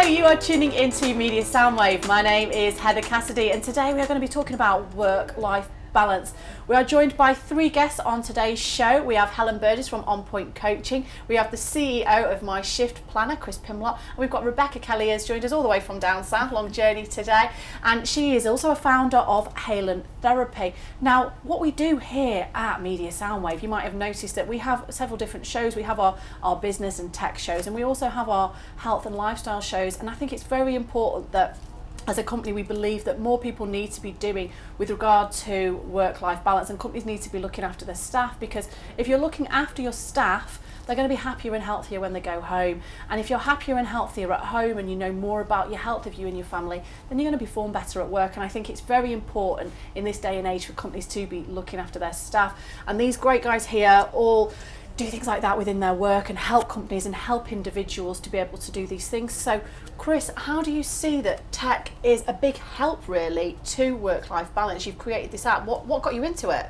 You are tuning into Media Soundwave. My name is Heather Cassidy and today we are going to be talking about work-life balance. We are joined by three guests on today's show. We have Helen Burgess from On Point Coaching, we have the CEO of My Shift Planner, Chris Pimlott, and we've got Rebecca Kelly has joined us all the way from down south, long journey today, and she is also a founder of Helen Therapy. Now, what we do here at Media Soundwave, you might have noticed that we have several different shows. We have our business and tech shows, and we also have our health and lifestyle shows, and I think it's very important that as a company, we believe that more people need to be doing with regard to work-life balance, and companies need to be looking after their staff, because if you're looking after your staff, they're going to be happier and healthier when they go home. And if you're happier and healthier at home and you know more about your health of you and your family, then you're going to perform better at work. And I think it's very important in this day and age for companies to be looking after their staff. And these great guys here all do things like that within their work and help companies and help individuals to be able to do these things. So Chris, how do you see that tech is a big help really to work-life balance? You've created this app. What got you into it?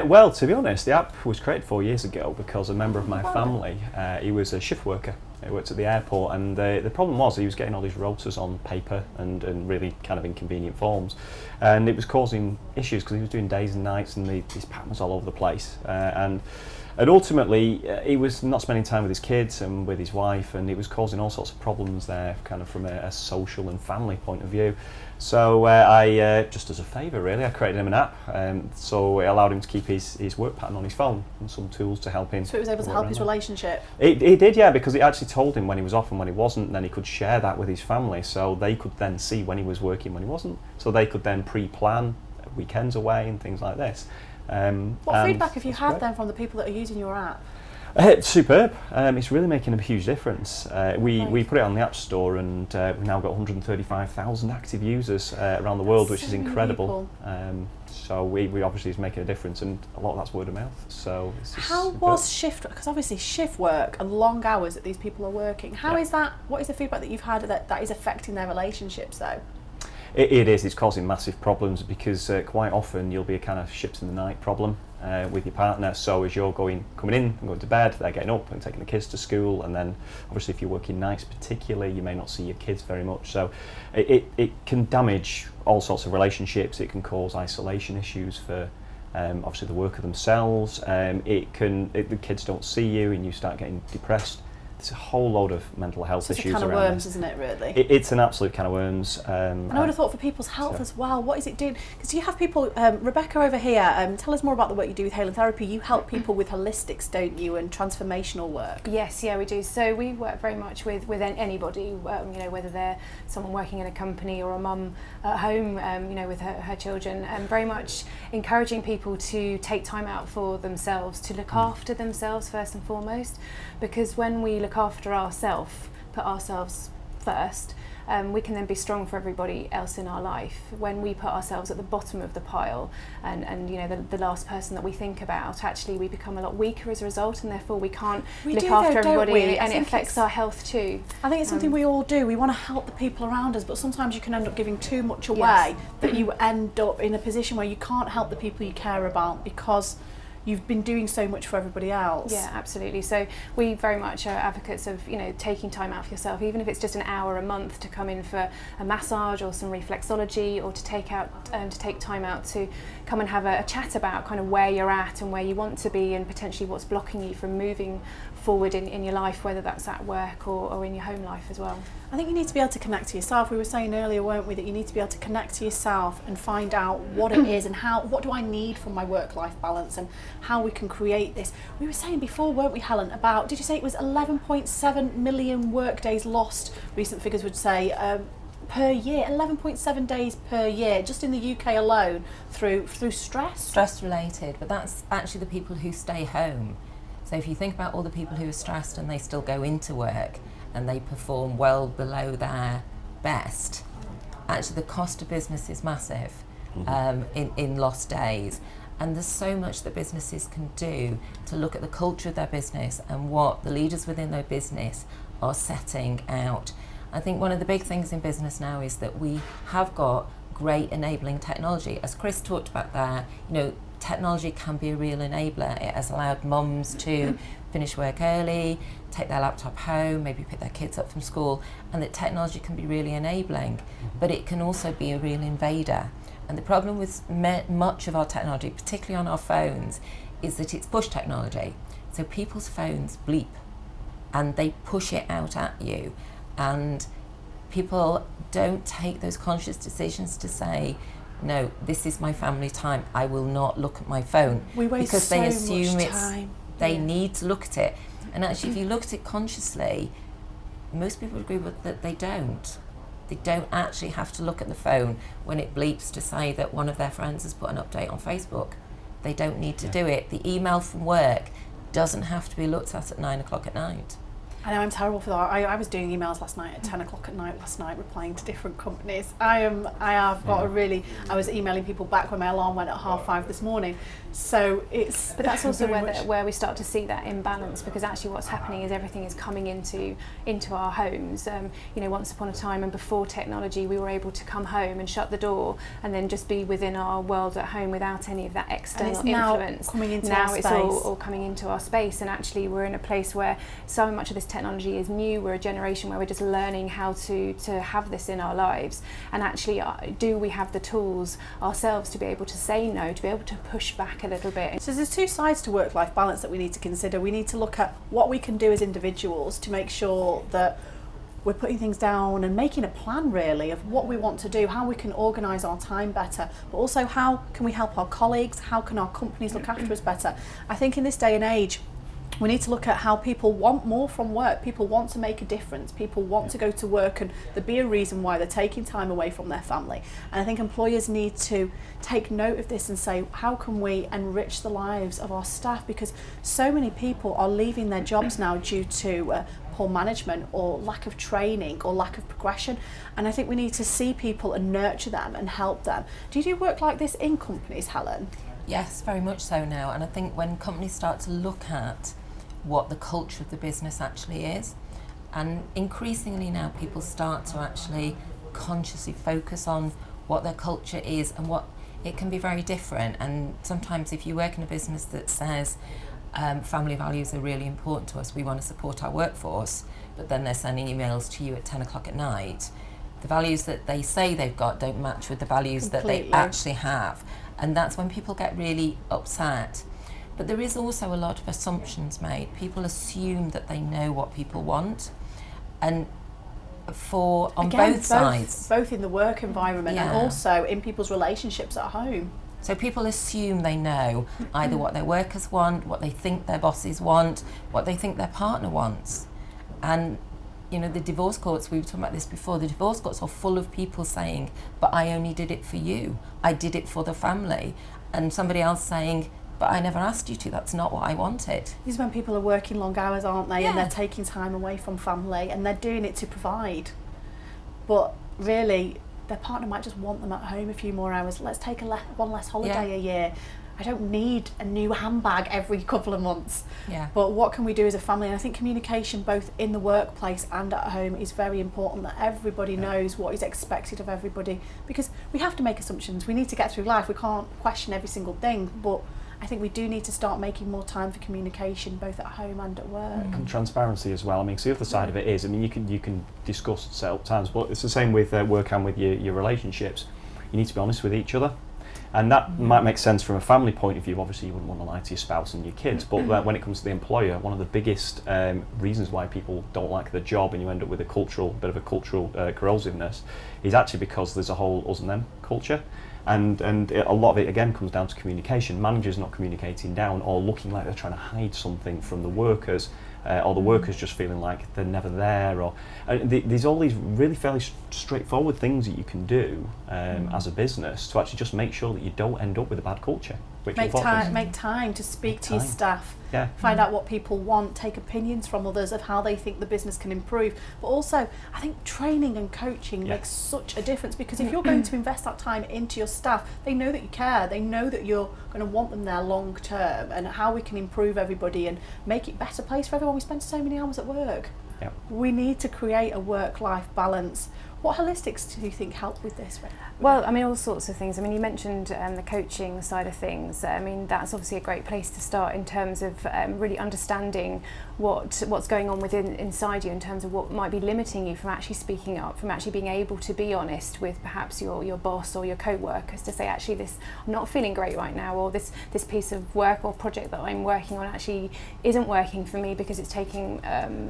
Well, to be honest, the app was created 4 years ago because a member of my family, he was a shift worker. He worked at the airport, and the problem was he was getting all these rotas on paper and really kind of inconvenient forms, and it was causing issues because he was doing days and nights and these patterns all over the place, and ultimately he was not spending time with his kids and with his wife, and it was causing all sorts of problems there, kind of from a social and family point of view. So I, just as a favour really, I created him an app, so it allowed him to keep his work pattern on his phone and some tools to help him. So it was able to help his relationship? It did, yeah, because it actually told him when he was off and when he wasn't, and then he could share that with his family, so they could then see when he was working, when he wasn't, so they could then pre-plan weekends away and things like this. What feedback have you had then from the people that are using your app? It's superb. It's really making a huge difference. We put it on the App Store, and we've now got 135,000 active users around the world, which is incredible. So we obviously is making a difference, and a lot of that's word of mouth. So it's just how superb. Was shift? Because obviously shift work and long hours that these people are working. How is that? What is the feedback that you've had that is affecting their relationships though? It is. It's causing massive problems because quite often you'll be a kind of ships in the night problem with your partner. So as you're coming in and going to bed, they're getting up and taking the kids to school, and then obviously if you're working nights particularly, you may not see your kids very much. So it can damage all sorts of relationships. It can cause isolation issues for obviously the worker themselves. The kids don't see you and you start getting depressed. There's a whole load of mental health issues around. It's a can of worms, isn't it, really? It's an absolute can of worms. And I would have thought for people's health as well, what is it doing? Because you have people, Rebecca over here, tell us more about the work you do with Helen Therapy. You help people with holistics, don't you, and transformational work? Yes, yeah, we do. So we work very much with anybody, you know, whether they're someone working in a company or a mum at home, you know, with her children, and very much encouraging people to take time out for themselves, to look after themselves first and foremost, because when we look after ourselves, put ourselves first, we can then be strong for everybody else in our life. When we put ourselves at the bottom of the pile and you know the last person that we think about, actually we become a lot weaker as a result, and therefore we can't look after everybody, and it affects our health too. I think it's something we all do. We want to help the people around us, but sometimes you can end up giving too much away, that you end up in a position where you can't help the people you care about because you've been doing so much for everybody else. Yeah, absolutely. So we very much are advocates of, you know, taking time out for yourself, even if it's just an hour a month to come in for a massage or some reflexology, or to take time out to come and have a chat about kind of where you're at and where you want to be, and potentially what's blocking you from moving forward in your life, whether that's at work or in your home life as well. I think you need to be able to connect to yourself. We were saying earlier, weren't we, that you need to be able to connect to yourself and find out what it is and what do I need for my work-life balance, and how we can create this. We were saying before, weren't we, Helen, about, did you say it was 11.7 million work days lost, recent figures would say, per year, 11.7 days per year, just in the UK alone, through stress? Stress related, but that's actually the people who stay home. So if you think about all the people who are stressed and they still go into work and they perform well below their best, actually the cost of business is massive in lost days. And there's so much that businesses can do to look at the culture of their business and what the leaders within their business are setting out. I think one of the big things in business now is that we have got great enabling technology. As Chris talked about there, you know, technology can be a real enabler. It has allowed mums to finish work early, take their laptop home, maybe pick their kids up from school, and that technology can be really enabling, but it can also be a real invader. And the problem with much of our technology, particularly on our phones, is that it's push technology. So people's phones bleep and they push it out at you, and people don't take those conscious decisions to say, no, this is my family time, I will not look at my phone. We waste because they so assume much it's time. they need to look at it. And actually, if you look at it consciously, most people agree with that they don't. They don't actually have to look at the phone when it bleeps to say that one of their friends has put an update on Facebook. They don't need to do it. The email from work doesn't have to be looked at 9 o'clock at night. I know I'm terrible for that. I was doing emails last night at 10 o'clock at night last night, replying to different companies. I was emailing people back when my alarm went at 5:30 this morning. So it's... But that's also where we start to see that imbalance, because actually what's happening is everything is coming into our homes. Once upon a time and before technology, we were able to come home and shut the door and then just be within our world at home without any of that external influence. Now it's all coming into our space, and actually we're in a place where so much of this technology is new. We're a generation where we're just learning how to have this in our lives, and actually do we have the tools ourselves to be able to say no, to be able to push back a little bit. So there's two sides to work-life balance that we need to consider. We need to look at what we can do as individuals to make sure that we're putting things down and making a plan really of what we want to do, how we can organise our time better, but also how can we help our colleagues, how can our companies look after us better. I think in this day and age, we need to look at how people want more from work. People want to make a difference. People want to go to work, and there be a reason why they're taking time away from their family. And I think employers need to take note of this and say, how can we enrich the lives of our staff? Because so many people are leaving their jobs now due to poor management or lack of training or lack of progression. And I think we need to see people and nurture them and help them. Do you do work like this in companies, Helen? Yes, very much so now. And I think when companies start to look at what the culture of the business actually is, and increasingly now people start to actually consciously focus on what their culture is, and what it can be very different. And sometimes if you work in a business that says family values are really important to us, we want to support our workforce, but then they're sending emails to you at 10 o'clock at night, the values that they say they've got don't match with the values that they actually have. And that's when people get really upset. But there is also a lot of assumptions made. People assume that they know what people want, and both sides. Both in the work environment and also in people's relationships at home. So people assume they know either what their workers want, what they think their bosses want, what they think their partner wants. And the divorce courts, we were talking about this before, the divorce courts are full of people saying, but I only did it for you, I did it for the family. And somebody else saying, but I never asked you to, that's not what I wanted. This is when people are working long hours, aren't they? Yeah. And they're taking time away from family and they're doing it to provide. But really, their partner might just want them at home a few more hours. Let's take one less holiday a year. I don't need a new handbag every couple of months. Yeah. But what can we do as a family? And I think communication both in the workplace and at home is very important, that everybody knows what is expected of everybody, because we have to make assumptions. We need to get through life. We can't question every single thing, but I think we do need to start making more time for communication, both at home and at work. And transparency as well. I mean, so the other side of it is, you can discuss set up times, but it's the same with work and with your relationships. You need to be honest with each other. And that might make sense from a family point of view. Obviously, you wouldn't want to lie to your spouse and your kids, but when it comes to the employer, one of the biggest reasons why people don't like the job and you end up with a bit of a cultural corrosiveness is actually because there's a whole us and them culture. And a lot of it, again, comes down to communication. Managers not communicating down or looking like they're trying to hide something from the workers, or the workers just feeling like they're never there. Or there's all these really fairly straightforward things that you can do as a business to actually just make sure that you don't end up with a bad culture. Make time to speak to your staff, find out what people want, take opinions from others of how they think the business can improve. But also, I think training and coaching makes such a difference, because if you're going to invest that time into your staff, they know that you care, they know that you're going to want them there long term, and how we can improve everybody and make it a better place for everyone. We spend so many hours at work. Yep. We need to create a work-life balance What holistics do you think help with this? Well, I mean, all sorts of things. I mean, you mentioned the coaching side of things. I mean, that's obviously a great place to start in terms of really understanding what's going on inside you, in terms of what might be limiting you from actually speaking up, from actually being able to be honest with perhaps your boss or your co-workers, to say, actually, I'm not feeling great right now, or this piece of work or project that I'm working on actually isn't working for me because it's taking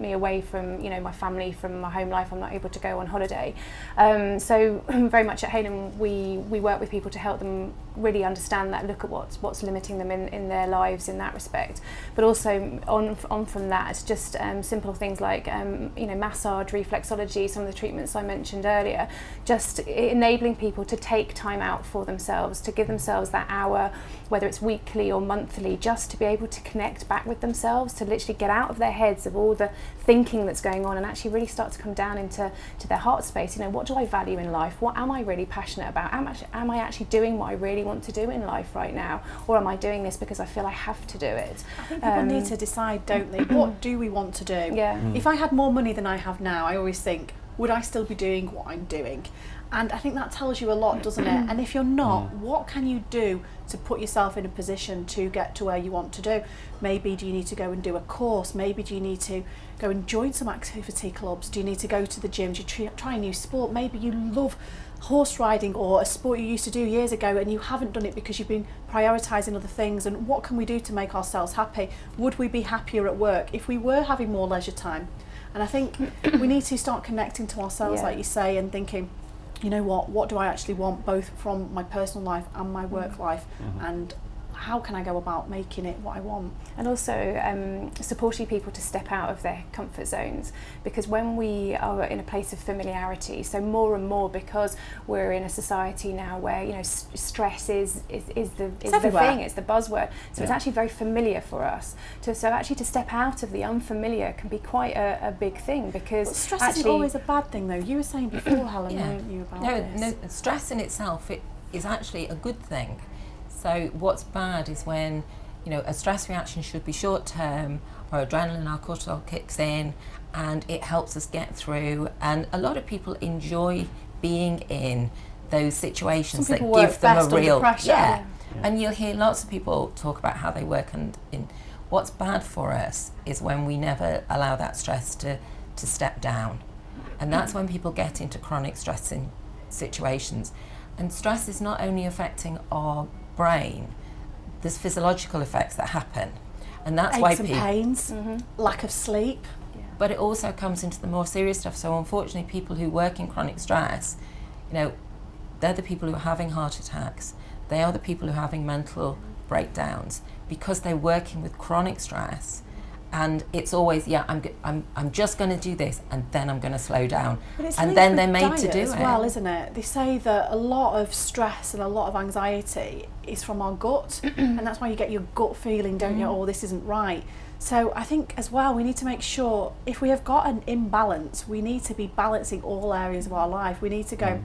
me away from, you know, my family, from my home life. I'm not able to go on holiday. So very much at Helen, we work with people to help them really understand that, look at what's limiting them in their lives in that respect. But also on from that, just simple things like massage, reflexology, some of the treatments I mentioned earlier, just enabling people to take time out for themselves, to give themselves that hour, whether it's weekly or monthly, just to be able to connect back with themselves, to literally get out of their heads of all the thinking that's going on and actually really start to come down into their heart space. You know, what do I value in life? What am I really passionate about? Am I actually doing what I really want to do in life right now? Or am I doing this because I feel I have to do it? I think people need to decide, don't they? What do we want to do? Yeah. If I had more money than I have now, I always think, would I still be doing what I'm doing? And I think that tells you a lot, doesn't it? And if you're not, what can you do to put yourself in a position to get to where you want to do? Maybe do you need to go and do a course? Maybe do you need to go and join some activity clubs? Do you need to go to the gym? Do you try a new sport? Maybe you love horse riding, or a sport you used to do years ago and you haven't done it because you've been prioritising other things. And what can we do to make ourselves happy? Would we be happier at work if we were having more leisure time? And I think we need to start connecting to ourselves, like you say, and thinking, you know what do I actually want, both from my personal life and my work life, and how can I go about making it what I want? And also supporting people to step out of their comfort zones, because when we are in a place of familiarity, so more and more, because we're in a society now where, you know, stress is the thing, it's the buzzword, so it's actually very familiar for us. So actually to step out of the unfamiliar can be quite a big thing, because stress actually, isn't always a bad thing, though. You were saying before, Helen, weren't you, about this? No, stress in itself, it is actually a good thing. So what's bad is when, you know, a stress reaction should be short term, or adrenaline, our cortisol kicks in and it helps us get through. And a lot of people enjoy being in those situations that give them a real pressure. And you'll hear lots of people talk about how they work, and what's bad for us is when we never allow that stress to step down. And that's when people get into chronic stressing situations. And stress is not only affecting our brain, there's physiological effects that happen, and that's why people, pains, lack of sleep. But it also comes into the more serious stuff. So unfortunately, people who work in chronic stress, you know, they're the people who are having heart attacks. They are the people who are having mental breakdowns, because they're working with chronic stress. And it's always, I'm just going to do this, and then I'm going to slow down, and then they're made to do as it. Well, isn't it? They say that a lot of stress and a lot of anxiety is from our gut, and that's why you get your gut feeling, don't you? Oh, this isn't right. So I think as well, we need to make sure, if we have got an imbalance, we need to be balancing all areas of our life. We need to go,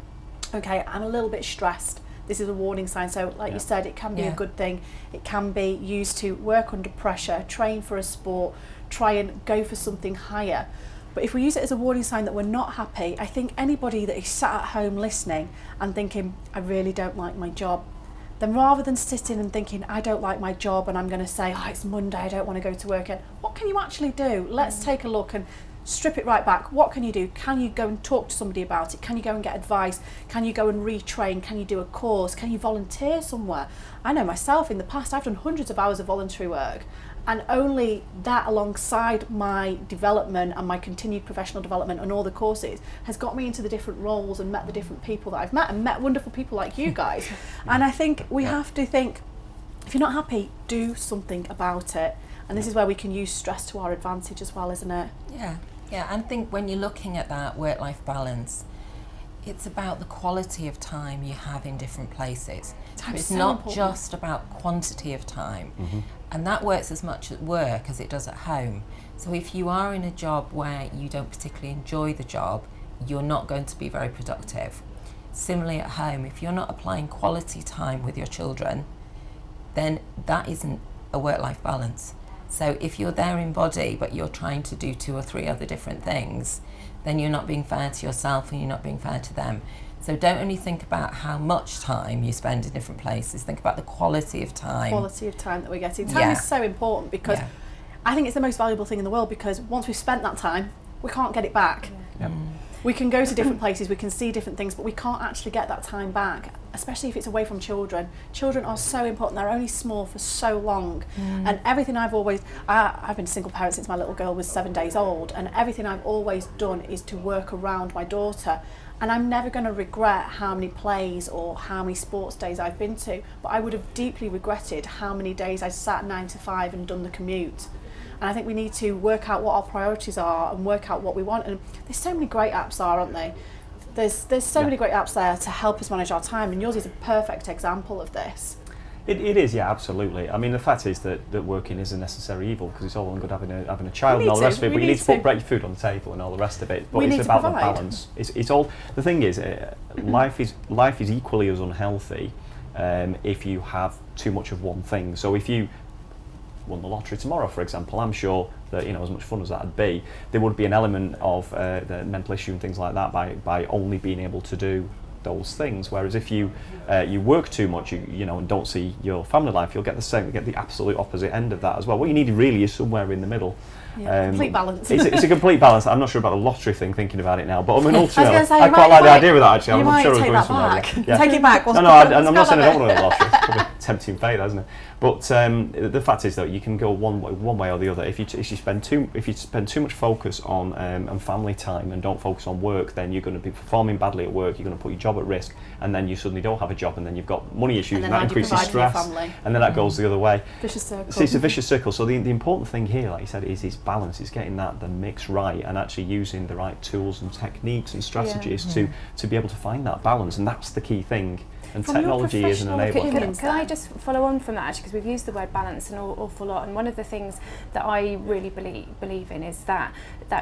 okay, I'm a little bit stressed. This is a warning sign. So like you said, it can be a good thing. It can be used to work under pressure, train for a sport, try and go for something higher. But if we use it as a warning sign that we're not happy, I think anybody that is sat at home listening and thinking, I really don't like my job, then rather than sitting and thinking, I don't like my job and I'm going to say, oh, it's Monday, I don't want to go to work, what can you actually do? Let's take a look and strip it right back. What can you do? Can you go and talk to somebody about it? Can you go and get advice? Can you go and retrain? Can you do a course? Can you volunteer somewhere? I know myself, in the past I've done hundreds of hours of voluntary work, and only that, alongside my development and my continued professional development and all the courses, has got me into the different roles and met the different people that I've met, and met wonderful people like you guys. And I think we have to think, if you're not happy, do something about it. And this is where we can use stress to our advantage as well, isn't it? Yeah, and I think when you're looking at that work-life balance, it's about the quality of time you have in different places. It's so not important. Just about quantity of time. And that works as much at work as it does at home. So if you are in a job where you don't particularly enjoy the job, you're not going to be very productive. Similarly at home, if you're not applying quality time with your children, then that isn't a work-life balance. So if you're there in body, but you're trying to do 2 or 3 other different things, then you're not being fair to yourself and you're not being fair to them. So don't only think about how much time you spend in different places, think about the quality of time. Quality of time that we're getting. Time is so important because I think it's the most valuable thing in the world, because once we've spent that time, we can't get it back. We can go to different places, we can see different things, but we can't actually get that time back, especially if it's away from children. Children are so important, they're only small for so long. And everything I've been a single parent since my little girl was 7 days old, and everything I've always done is to work around my daughter. And I'm never going to regret how many plays or how many sports days I've been to, but I would have deeply regretted how many days I sat 9 to 5 and done the commute. And I think we need to work out what our priorities are and work out what we want. And there's so many great apps there, aren't they? There's so many great apps there to help us manage our time, and yours is a perfect example of this. It is, yeah, absolutely. I mean, the fact is that working is a necessary evil, because it's all well and good having a child and all the rest of it, but you need to put bread food on the table and all the rest of it. But it's about the balance. It's all. The thing is, life is equally as unhealthy if you have too much of one thing. So if you won the lottery tomorrow, for example, I'm sure that, you know, as much fun as that'd be, there would be an element of the mental issue and things like that by only being able to do those things. Whereas if you work too much, you know, and don't see your family life, you'll get the absolute opposite end of that as well. What you need really is somewhere in the middle. Complete balance. It's a complete balance. I'm not sure about the lottery thing, thinking about it now, but I mean, ultimately, I quite like the idea of that, actually. I'm sure take that back. Take it back. I'm not saying I don't want to win the lottery. It's probably tempting fate, isn't it? But the fact is that you can go one way or the other. If you spend too much focus on family time and don't focus on work, then you're going to be performing badly at work. You're going to put your job at risk, and then you suddenly don't have a job, and then you've got money issues, and that increases stress, and then that goes the other way. Vicious circle. So it's a vicious circle. So the important thing here, like you said, is balance. Is getting the mix right, and actually using the right tools and techniques and strategies to be able to find that balance, and that's the key thing. And From technology is an enabler. Can I just follow on from that, actually, because we've used the word balance an awful lot, and one of the things that I really believe in is that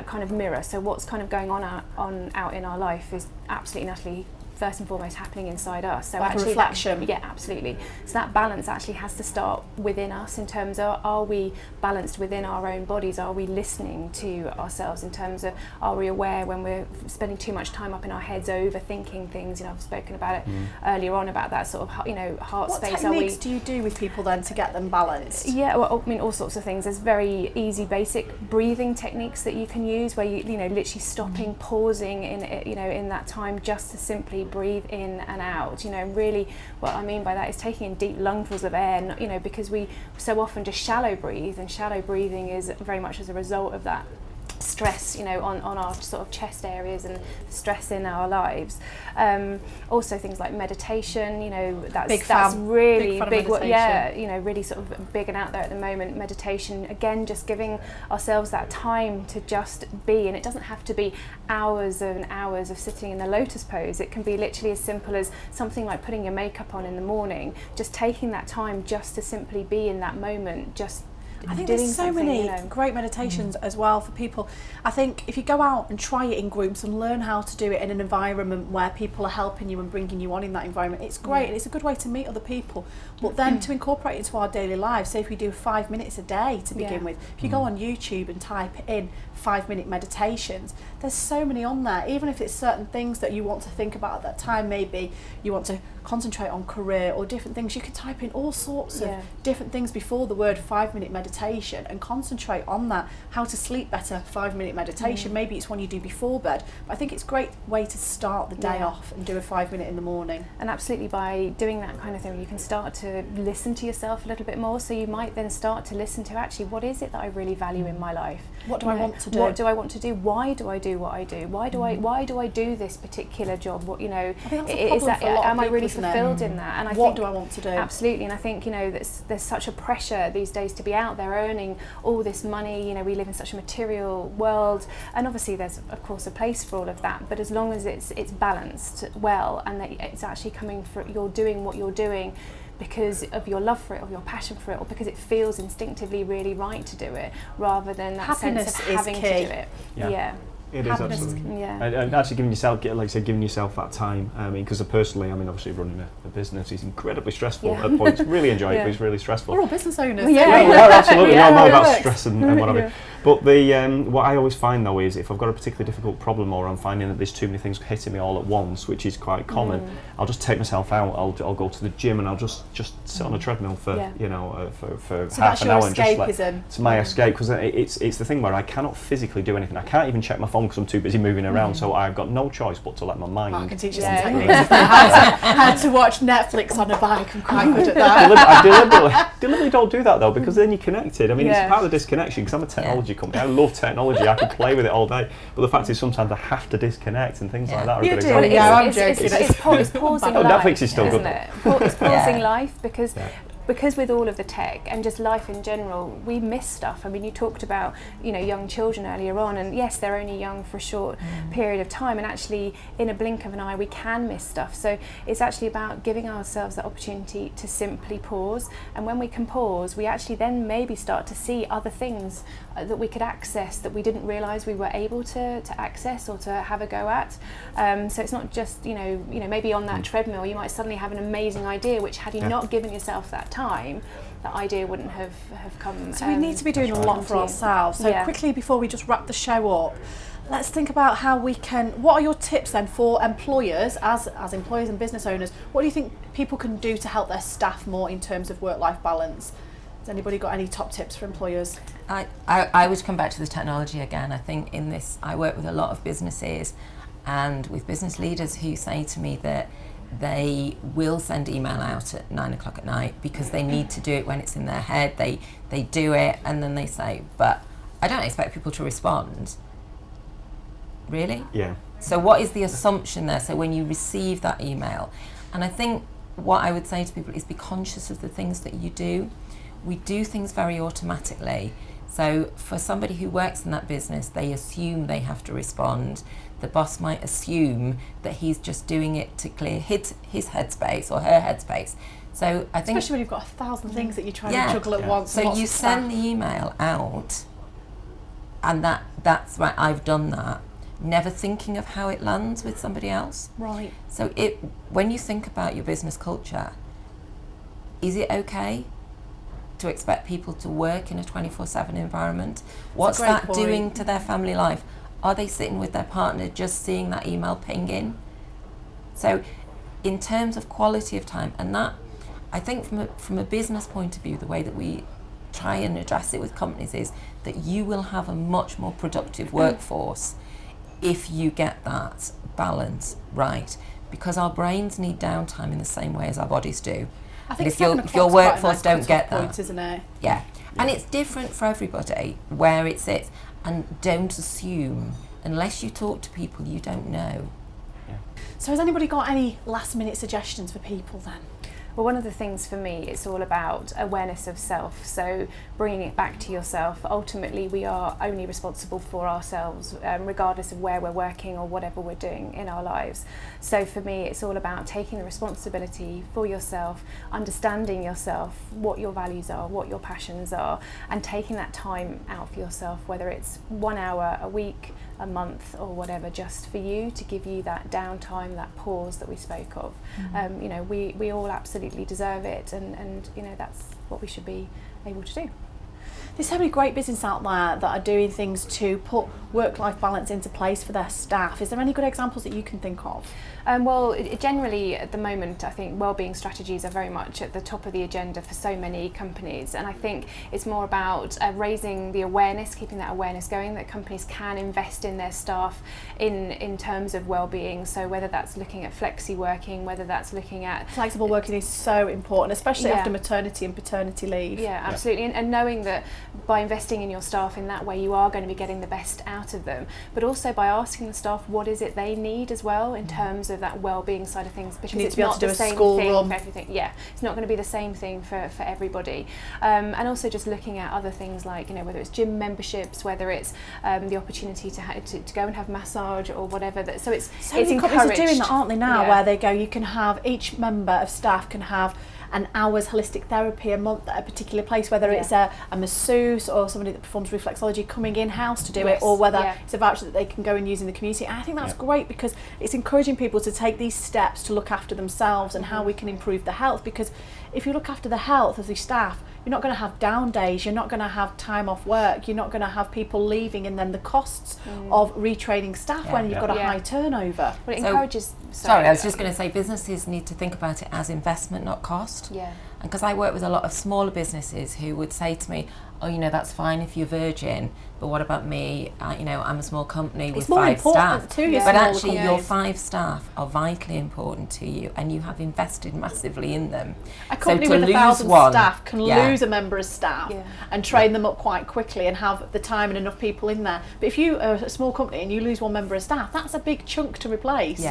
kind of mirror. So what's kind of going on out in our life is absolutely and utterly first and foremost happening inside us. So like actually a reflection. Yeah, absolutely. So that balance actually has to start within us, in terms of, are we balanced within our own bodies? Are we listening to ourselves, in terms of, are we aware when we're spending too much time up in our heads overthinking things? You know, I've spoken about it earlier on, about that sort of, you know, heart space. What techniques do you do with people then to get them balanced? Yeah, well, I mean, all sorts of things. There's very easy, basic breathing techniques that you can use, where you know, literally stopping, pausing in that time, just to simply breathe in and out. You know, really what I mean by that is taking in deep lungfuls of air, you know, because we so often just shallow breathe, and shallow breathing is very much as a result of that stress, you know, on our sort of chest areas and stress in our lives. Also things like meditation, you know, that's really big. Yeah, you know, really sort of big and out there at the moment. Meditation, again, just giving ourselves that time to just be, and it doesn't have to be hours and hours of sitting in the lotus pose. It can be literally as simple as something like putting your makeup on in the morning, just taking that time just to simply be in that moment, just I think there's so many great meditations as well for people. I think if you go out and try it in groups and learn how to do it in an environment where people are helping you and bringing you on in that environment, it's great and it's a good way to meet other people. But then to incorporate it into our daily lives, say if we do 5 minutes a day to begin with, if you go on YouTube and type in 5-minute meditations, there's so many on there. Even if it's certain things that you want to think about at that time, maybe you want to concentrate on career or different things, you can type in all sorts of different things before the word 5-minute meditation and concentrate on that. How to sleep better, 5-minute meditation. Maybe it's one you do before bed, but I think it's a great way to start the day off and do a 5-minute in the morning. And absolutely, by doing that kind of thing, you can start to listen to yourself a little bit more. So you might then start to listen to, actually, what is it that I really value in my life? What do I want to do? What do I want to do? Why do I do what I do? Why do I do this particular job? What, you know, I think that's a problem for a lot of am I people, really isn't it? fulfilled in that? And I what think, do I want to do? Absolutely, and I think, you know, there's such a pressure these days to be out there earning all this money. You know, we live in such a material world, and obviously there's of course a place for all of that. But as long as it's balanced well, and that it's actually coming for, you're doing what you're doing because of your love for it, or your passion for it, or because it feels instinctively really right to do it, rather than that Happiness sense of having to do it. Yeah. It is absolutely. Yeah. And actually giving yourself, like I said, giving yourself that time. I mean, because personally, I mean, obviously running a business is incredibly stressful at points. Really enjoy it, but it's really stressful. We're all business owners. We are absolutely. We all know about stress and what have you. But the what I always find though is if I've got a particularly difficult problem or I'm finding that there's too many things hitting me all at once, which is quite common, I'll just take myself out. I'll go to the gym and I'll just sit on a treadmill for for So half that's an your hour and just escapism. it's my escape, because it's the thing where I cannot physically do anything. I can't even check my phone because I'm too busy moving around. So I've got no choice but to let my mind. I can teach you some techniques. How to watch Netflix on a bike. I'm quite good at that. I deliberately don't do that though, because then you're connected. I mean, it's part of the disconnection, because I'm a technology company. I love technology. I could play with it all day. But the fact is, sometimes I have to disconnect, and things like that are You a good do, example. yeah, I'm joking. It's pausing Oh, life, Netflix is still isn't good. it? It's pausing life, because with all of the tech and just life in general, we miss stuff. I mean, you talked about, young children earlier on, and yes, they're only young for a short period of time, and actually in a blink of an eye we can miss stuff. So it's actually about giving ourselves the opportunity to simply pause, and when we can pause, we actually then maybe start to see other things that we could access that we didn't realise we were able to access or to have a go at. So it's not just maybe on that treadmill you might suddenly have an amazing idea, which had you not given yourself that time, that idea wouldn't have come. So we need to be doing a lot for ourselves. So quickly, before we just wrap the show up, let's think about how we can. What are your tips then for employers, as employers and business owners? What do you think people can do to help their staff more in terms of work-life balance? Has anybody got any top tips for employers? I would come back to the technology again. I think in this, I work with a lot of businesses and with business leaders who say to me that they will send email out at 9 o'clock at night because they need to do it when it's in their head. They do it and then they say, but I don't expect people to respond. Really? Yeah. So what is the assumption there? So when you receive that email, and I think what I would say to people is be conscious of the things that you do. We do things very automatically. So for somebody who works in that business, they assume they have to respond. The boss might assume that he's just doing it to clear his headspace or her headspace. So I think, especially when you've got 1,000 things that you're trying to juggle at once. So you send the email out, and that's right. I've done that, never thinking of how it lands with somebody else. Right. So when you think about your business culture, is it okay to expect people to work in a 24/7 environment? What's that doing to their family life? Are they sitting with their partner just seeing that email ping in? So in terms of quality of time, and that, I think from a business point of view, the way that we try and address it with companies is that you will have a much more productive workforce if you get that balance right, because our brains need downtime in the same way as our bodies do. I think if your workforce don't get that, point, isn't it? Yeah, and it's different for everybody where it sits. And don't assume, unless you talk to people you don't know. Yeah. So has anybody got any last minute suggestions for people then? Well, one of the things for me, it's all about awareness of self. So bringing it back to yourself. Ultimately, we are only responsible for ourselves, regardless of where we're working or whatever we're doing in our lives. So for me, it's all about taking the responsibility for yourself, understanding yourself, what your values are, what your passions are, and taking that time out for yourself, whether it's 1 hour a week, a month or whatever, just for you, to give you that downtime, that pause that we spoke of. We all absolutely deserve it, and that's what we should be able to do. There's so many great businesses out there that are doing things to put work-life balance into place for their staff. Is there any good examples that you can think of? Generally at the moment, I think wellbeing strategies are very much at the top of the agenda for so many companies, and I think it's more about raising the awareness, keeping that awareness going, that companies can invest in their staff in terms of wellbeing. So whether that's looking at flexi working, whether that's looking at flexible working is so important, especially after maternity and paternity leave. Yeah, absolutely. And knowing that by investing in your staff in that way, you are going to be getting the best out of them, but also by asking the staff what is it they need as well in terms of that well-being side of things, because it's not the same thing for everything. Yeah, it's not going to be the same thing for everybody. And also just looking at other things like, whether it's gym memberships, whether it's the opportunity to go and have massage or whatever. So it's many companies are doing that, aren't they now? Yeah. Where they go, you can have, each member of staff can have an hour's holistic therapy a month at a particular place, whether it's a masseuse or somebody that performs reflexology coming in-house to do it, or whether it's a voucher that they can go and use in the community. And I think that's great, because it's encouraging people to take these steps to look after themselves and how we can improve the health, because if you look after the health of your staff, you're not going to have down days, you're not going to have time off work, you're not going to have people leaving, and then the costs of retraining staff when you've got a high turnover. Well, it encourages. Sorry, I was just going to say businesses need to think about it as investment, not cost. Yeah. And because I work with a lot of smaller businesses who would say to me, oh, you know, that's fine if you're Virgin, but what about me? You know, I'm a small company with 5 staff. But actually, your 5 staff are vitally important to you, and you have invested massively in them. A company so to with lose 1,000 one, staff can lose a member of staff and train them up quite quickly and have the time and enough people in there. But if you are a small company and you lose 1 member of staff, that's a big chunk to replace.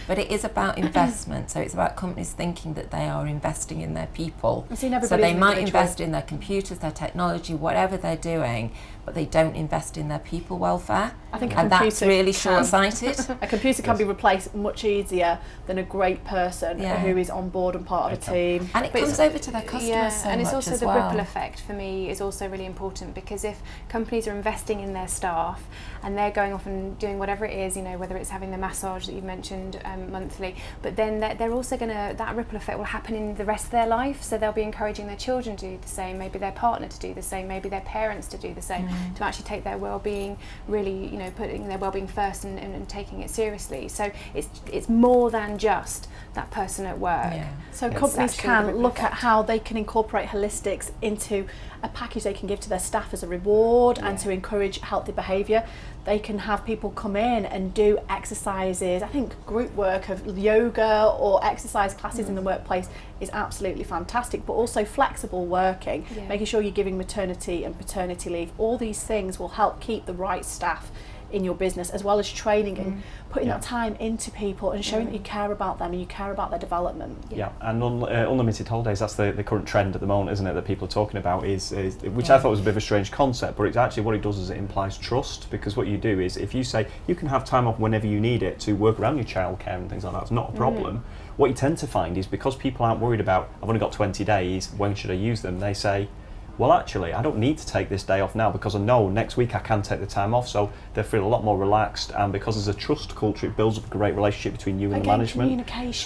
But it is about investment. So it's about companies thinking that they are investing in their people. So they might invest in their computers, their technology, whatever they're doing, but they don't invest in their people welfare. I think and that's really short-sighted. A computer can be replaced much easier than a great person who is on board and part of a team. And it comes over to their customers so and it's much also as the well. ripple effect for me is also really important, because if companies are investing in their staff and they're going off and doing whatever it is, you know, whether it's having the massage that you've mentioned monthly, but then they're also going to, that ripple effect will happen in the rest of their life, so they'll be encouraging their children to do the same, maybe their partner to do the same, maybe their parents to do the same, to actually take their well-being, really, you know, putting their well-being first and taking it seriously. So it's more than just that person at work. So companies can look at how they can incorporate holistics into a package they can give to their staff as a reward and to encourage healthy behaviour. They can have people come in and do exercises. I think group work of yoga or exercise classes in the workplace is absolutely fantastic, but also flexible working, making sure you're giving maternity and paternity leave. All these things will help keep the right staff in your business, as well as training and putting that time into people and showing that you care about them and you care about their development. And unlimited holidays, that's the current trend at the moment, isn't it, that people are talking about, is which I thought was a bit of a strange concept, but it's actually what it does is it implies trust, because what you do is if you say you can have time off whenever you need it to work around your childcare and things like that, it's not a problem. What you tend to find is because people aren't worried about, I've only got 20 days, when should I use them, they say, well, actually, I don't need to take this day off now because I know next week I can take the time off, so they feel a lot more relaxed, and because there's a trust culture, it builds up a great relationship between you and the management.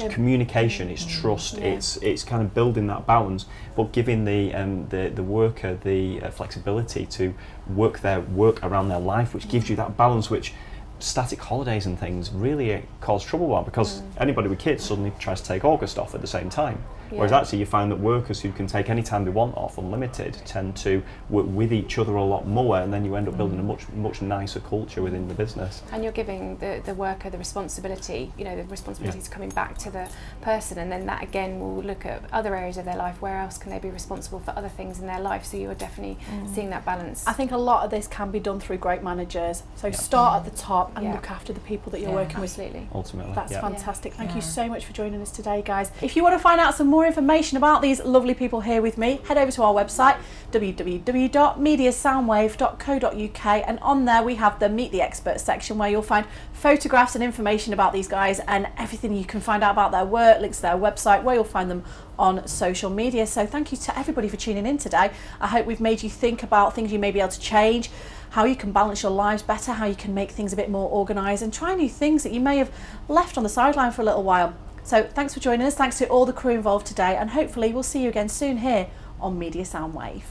Communication, it's trust, it's kind of building that balance, but giving the worker the flexibility to work around their life, which gives you that balance, which static holidays and things really cause trouble with, because anybody with kids suddenly tries to take August off at the same time. Whereas actually you find that workers who can take any time they want off unlimited tend to work with each other a lot more, and then you end up building a much nicer culture within the business. And you're giving the worker the responsibility, you know, the responsibility is coming back to the person, and then that again will look at other areas of their life, where else can they be responsible for other things in their life, so you're definitely seeing that balance. I think a lot of this can be done through great managers, so start at the top and look after the people that you're working with. Ultimately. That's fantastic. Thank you so much for joining us today, guys. If you want to find out some more information about these lovely people here with me, head over to our website www.mediasoundwave.co.uk, and on there we have the Meet the Experts section, where you'll find photographs and information about these guys and everything you can find out about their work, links to their website, where you'll find them on social media. So thank you to everybody for tuning in today. I hope we've made you think about things you may be able to change, how you can balance your lives better, how you can make things a bit more organised, and try new things that you may have left on the sideline for a little while. So thanks for joining us, thanks to all the crew involved today, and hopefully we'll see you again soon here on Media Soundwave.